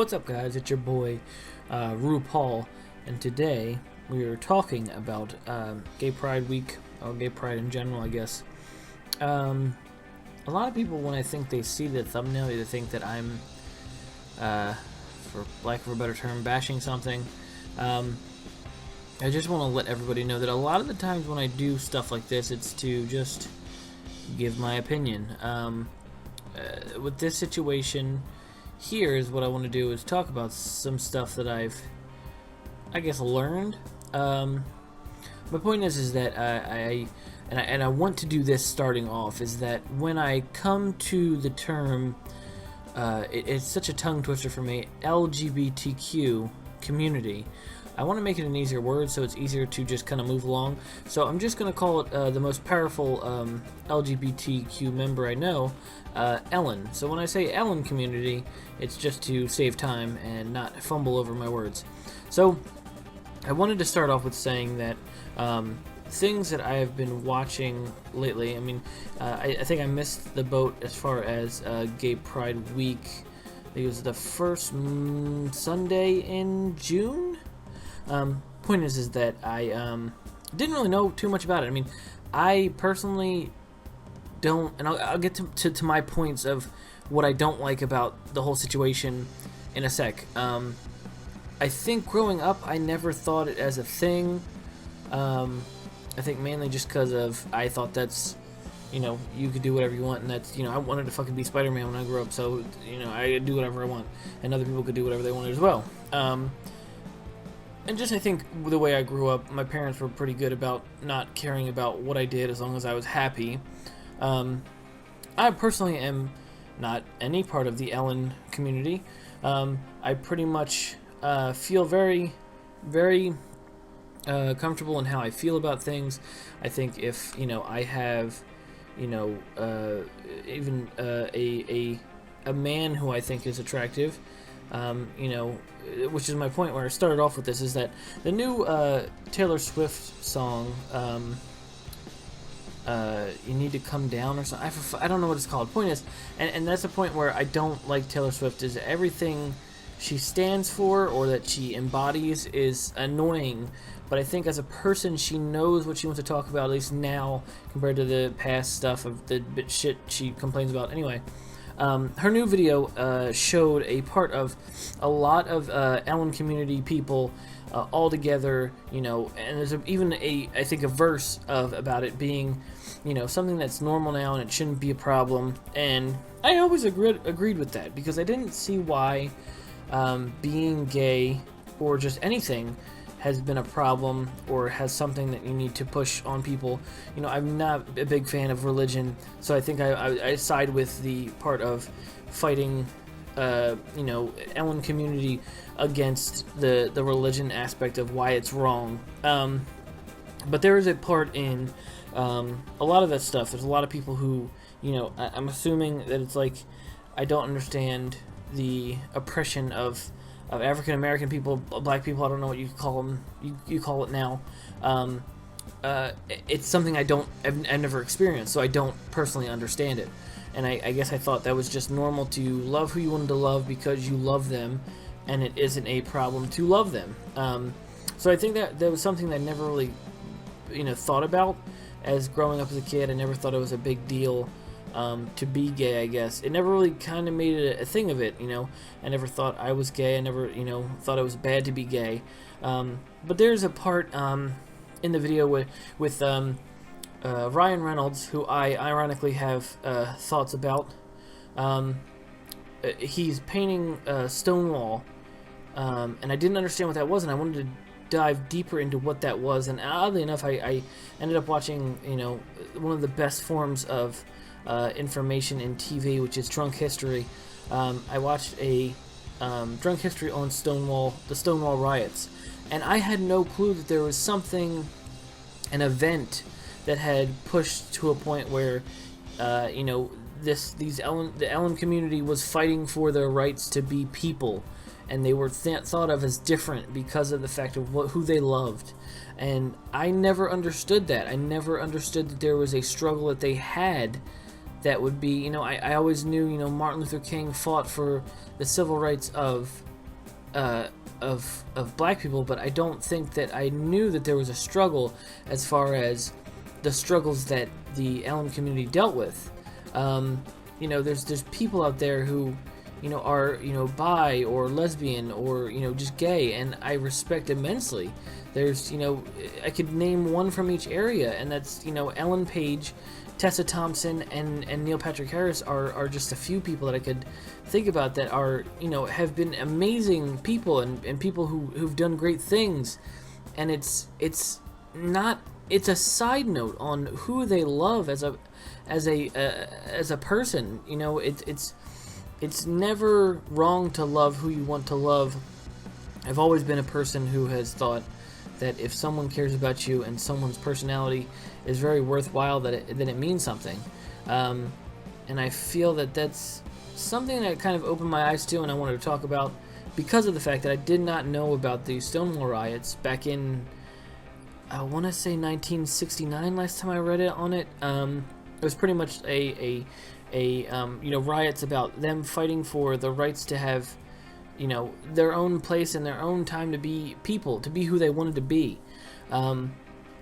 What's up, guys? It's your boy, RuPaul, and today we are talking about Gay Pride Week, or Gay Pride in general, I guess. A lot of people, when I think they see the thumbnail, either think that I'm, for lack of a better term, bashing something. I just want to let everybody know that a lot of the times when I do stuff like this, it's to just give my opinion. With this situation here is what I want to do is talk about some stuff that I guess, learned. My point is that I want to do this starting off, is that when I come to the term, it's such a tongue twister for me, LGBTQ community, I want to make it an easier word so it's easier to just kind of move along. So I'm just going to call it the most powerful LGBTQ member I know, Ellen. So when I say Ellen community, it's just to save time and not fumble over my words. So I wanted to start off with saying that things that I have been watching lately, I mean, I think I missed the boat as far as Gay Pride Week. I think it was the first Sunday in June? Point is that I didn't really know too much about it. I mean, I personally don't, and I'll get to my points of what I don't like about the whole situation in a sec. I think growing up, I never thought it as a thing. I think mainly just because of, I thought that's, you could do whatever you want, and that's, I wanted to fucking be Spider-Man when I grew up, so, I could do whatever I want, and other people could do whatever they wanted as well. And just, I think, the way I grew up, my parents were pretty good about not caring about what I did as long as I was happy. I personally am not any part of the Ellen community. I pretty much feel very, very comfortable in how I feel about things. I think if, I have, even a man who I think is attractive, which is my point where I started off with this, is that the new Taylor Swift song, You Need to Come Down or something, I don't know what it's called. Point is, and that's the point where I don't like Taylor Swift, is everything she stands for or that she embodies is annoying, but I think as a person she knows what she wants to talk about, at least now, compared to the past stuff of the shit she complains about. Anyway, her new video showed a part of a lot of Ellen community people all together, and there's even I think a verse about it being, something that's normal now and it shouldn't be a problem. And I always agreed with that, because I didn't see why being gay or just anything has been a problem or has something that you need to push on people. I'm not a big fan of religion, so I think I side with the part of fighting, Ellen community against the religion aspect of why it's wrong. But there is a part in a lot of that stuff. There's a lot of people who, I'm assuming that it's like, I don't understand the oppression of African American people, black people, I don't know what you call them, you call it now. It's something I've never experienced, so I don't personally understand it. And I guess I thought that was just normal to love who you wanted to love because you love them, and it isn't a problem to love them. So I think that was something that I never really, thought about as growing up as a kid. I never thought it was a big deal to be gay, I guess. It never really kind of made it a thing of it, I never thought I was gay. I never, thought it was bad to be gay. But there's a part in the video with Ryan Reynolds, who I ironically have thoughts about. He's painting Stonewall, and I didn't understand what that was, and I wanted to dive deeper into what that was. And oddly enough, I ended up watching, one of the best forms of information in TV, which is Drunk History. I watched a Drunk History on the Stonewall riots, and I had no clue that there was something, an event that had pushed to a point where, the Ellen community was fighting for their rights to be people, and they were thought of as different because of the fact of who they loved. And I never understood that. I never understood that there was a struggle that they had that would be, I always knew, Martin Luther King fought for the civil rights of of black people, but I don't think that I knew that there was a struggle as far as the struggles that the Ellen community dealt with. There's people out there who, are, bi or lesbian or, just gay, and I respect immensely. There's, I could name one from each area, and that's, Ellen Page, Tessa Thompson, and Neil Patrick Harris are just a few people that I could think about that are, have been amazing people and people who've done great things. And it's a side note on who they love as a person. It's never wrong to love who you want to love. I've always been a person who has thought that if someone cares about you and someone's personality is very worthwhile, then it means something. And I feel that that's something that kind of opened my eyes to, and I wanted to talk about because of the fact that I did not know about the Stonewall riots back in, I want to say 1969. Last time I read it on it, it was pretty much a riots about them fighting for the rights to have, their own place and their own time to be people, to be who they wanted to be. And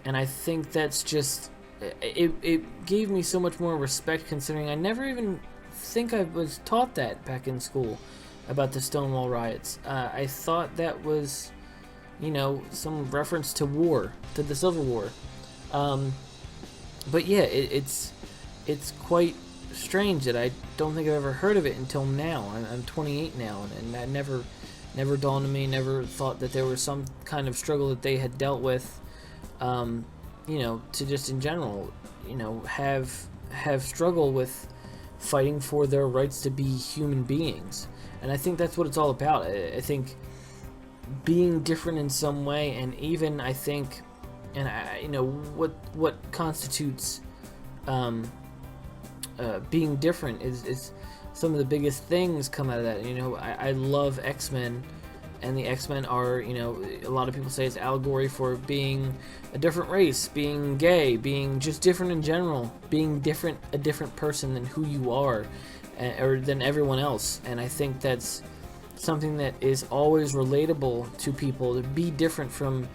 I think that's just, it gave me so much more respect, considering I never even think I was taught that back in school about the Stonewall riots. I thought that was, some reference to war, to the Civil War. But yeah, it's quite strange that I don't think I've ever heard of it until now. I'm 28 now, and that never dawned on me. Never thought that there was some kind of struggle that they had dealt with. To just in general, have struggle with fighting for their rights to be human beings. And I think that's what it's all about. I think being different in some way, and even I think, and what constitutes being different is some of the biggest things come out of that. I love X-Men, and the X-Men are, a lot of people say it's allegory for being a different race, being gay, being just different in general, being different, a different person than who you are, or than everyone else. And I think that's something that is always relatable to people, to be different from,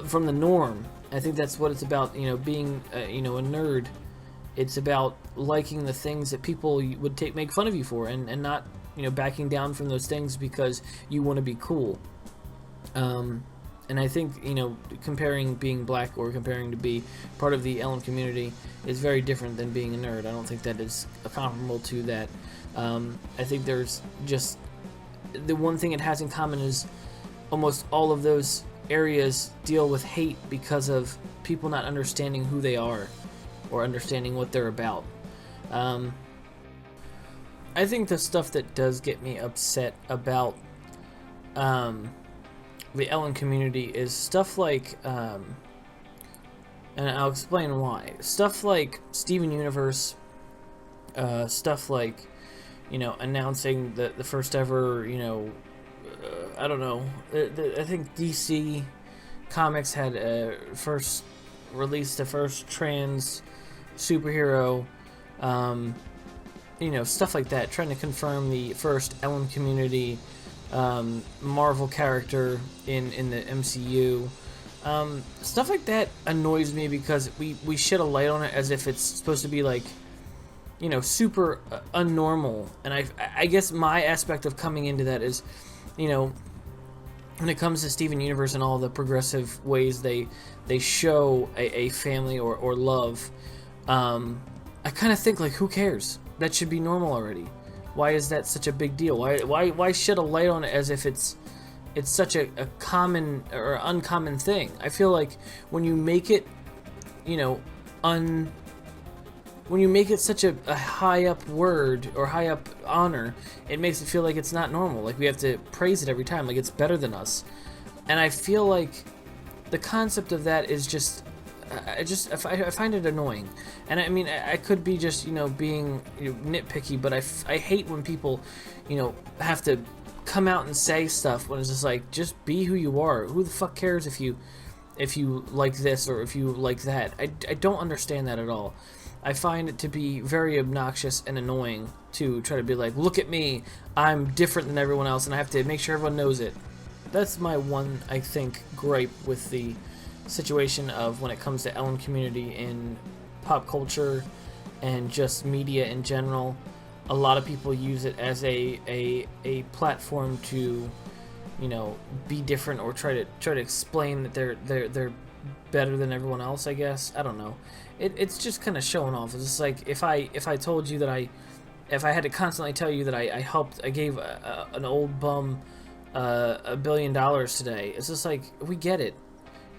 from the norm. I think that's what it's about, being, a nerd. It's about liking the things that people would make fun of you for, and not, backing down from those things because you want to be cool. And I think, comparing being black or comparing to be part of the Ellen community is very different than being a nerd. I don't think that is comparable to that. I think there's just, the one thing it has in common is almost all of those areas deal with hate because of people not understanding who they are or understanding what they're about. I think the stuff that does get me upset about the Ellen community is stuff like, and I'll explain why. Stuff like Steven Universe, stuff like, announcing the first ever, I don't know, I think DC Comics had first released the first trans superhero, stuff like that, trying to confirm the first Ellen community Marvel character in the MCU. Stuff like that annoys me because we shed a light on it as if it's supposed to be like, super unnormal. And I guess my aspect of coming into that is, when it comes to Steven Universe and all the progressive ways they show a family or love, I kind of think, like, who cares? That should be normal already. Why is that such a big deal? Why shed a light on it as if it's such a common or uncommon thing? I feel like when you make it, when you make it such a high up word or high up honor, it makes it feel like it's not normal. Like we have to praise it every time, like it's better than us. And I feel like the concept of that is just, I find it annoying. And I mean, I could be just, being nitpicky, but I hate when people, have to come out and say stuff when it's just like, just be who you are. Who the fuck cares if you like this or if you like that? I don't understand that at all. I find it to be very obnoxious and annoying to try to be like, look at me, I'm different than everyone else, and I have to make sure everyone knows it. That's my one, I think, gripe with the situation of when it comes to Ellen community in pop culture and just media in general. A lot of people use it as a platform to, you know, be different or try to explain that they're better than everyone else. I guess, I don't know. It's just kind of showing off. It's just like if I told you that if I had to constantly tell you that I gave an old bum $1 billion today. It's just like, we get it.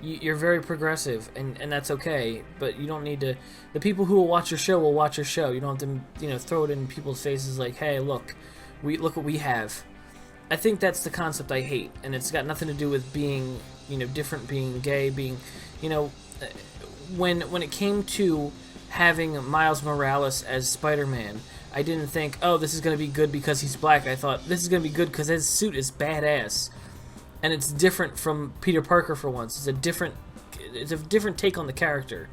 You're very progressive, and that's okay. But you don't need to. The people who will watch your show will watch your show. You don't have to, you know, throw it in people's faces like, hey, look what we have. I think that's the concept I hate, and it's got nothing to do with being, you know, different, being gay, being, you know, when it came to having Miles Morales as Spider-Man, I didn't think, oh, this is going to be good because he's black. I thought, this is going to be good because his suit is badass. And it's different from Peter Parker for once. It's a different take on the character.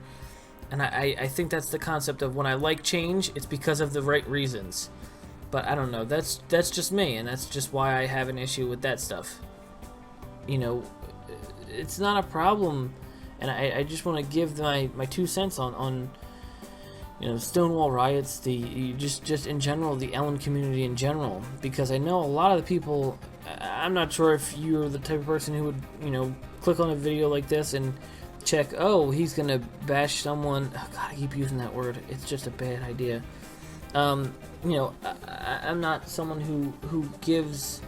And I think that's the concept of when I like change, it's because of the right reasons. But I don't know, that's just me, and that's just why I have an issue with that stuff. You know, it's not a problem, and I just want to give my 2 cents on you know, Stonewall riots, just in general, the Ellen community in general, because I know a lot of the people. I'm not sure if you're the type of person who would, you know, click on a video like this and check, oh, he's gonna bash someone. Oh, God, I keep using that word. It's just a bad idea. You know, I'm not someone who gives,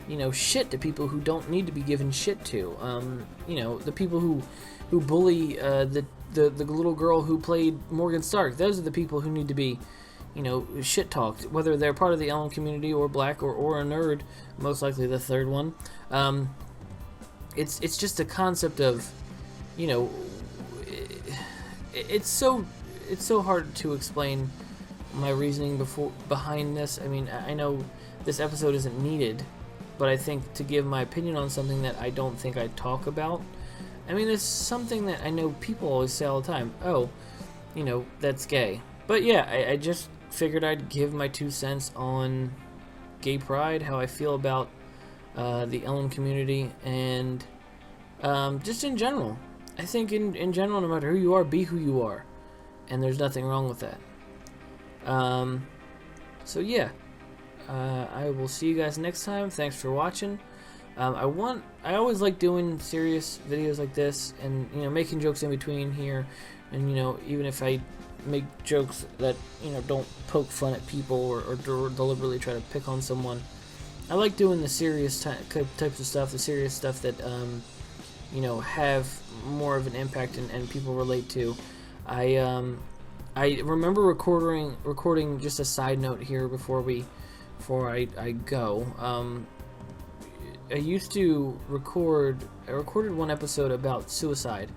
you know, shit to people who don't need to be given shit to. You know, the people who bully the little girl who played Morgan Stark. Those are the people who need to be, you know, shit talked, whether they're part of the Ellen community or black or a nerd, most likely the third one. It's just a concept of, you know, it's so hard to explain my reasoning behind this. I mean, I know this episode isn't needed, but I think to give my opinion on something that I don't think I talk about. I mean, it's something that I know people always say all the time. Oh, you know, that's gay. But yeah, I just figured I'd give my 2 cents on gay pride, how I feel about the Ellen community, and just in general. I think in general, no matter who you are, be who you are, and there's nothing wrong with that. So yeah, I will see you guys next time. Thanks for watching. I always like doing serious videos like this, and, you know, making jokes in between here, and, you know, even if I make jokes that, you know, don't poke fun at people or deliberately try to pick on someone. I like doing the serious types of stuff, the serious stuff that, you know, have more of an impact and people relate to. I remember recording just a side note here before I go. I used to I recorded one episode about suicide.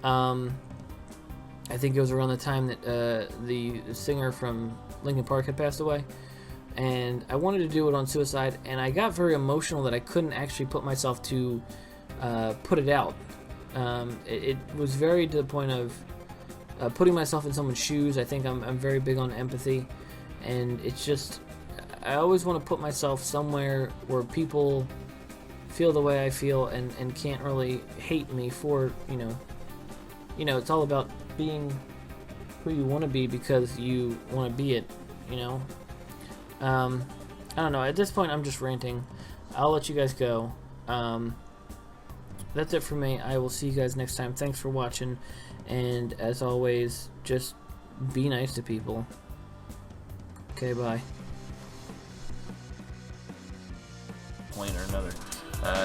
I think it was around the time that the singer from Linkin Park had passed away, and I wanted to do it on suicide, and I got very emotional that I couldn't actually put myself to put it out. It was very to the point of putting myself in someone's shoes. I think I'm very big on empathy, and it's just, I always want to put myself somewhere where people feel the way I feel and can't really hate me for, you know, it's all about being who you want to be because you want to be it, you know. I don't know, at this point I'm just ranting. I'll let you guys go. That's it for me. I will see you guys next time. Thanks for watching, and as always, just be nice to people. Okay, bye. Point or another,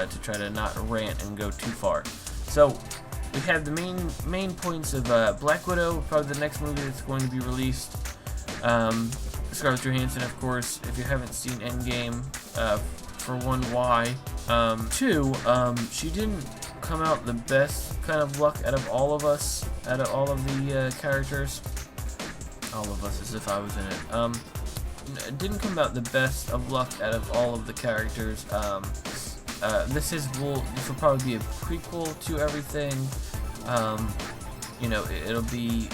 to try to not rant and go too far. So we have the main points of Black Widow, probably the next movie that's going to be released. Scarlett Johansson, of course. If you haven't seen Endgame, for one, why? Two, she didn't come out the best kind of luck out of all of us, out of all of the characters. All of us, as if I was in it. Didn't come out the best of luck out of all of the characters. This will probably be a prequel to everything. You know, it'll be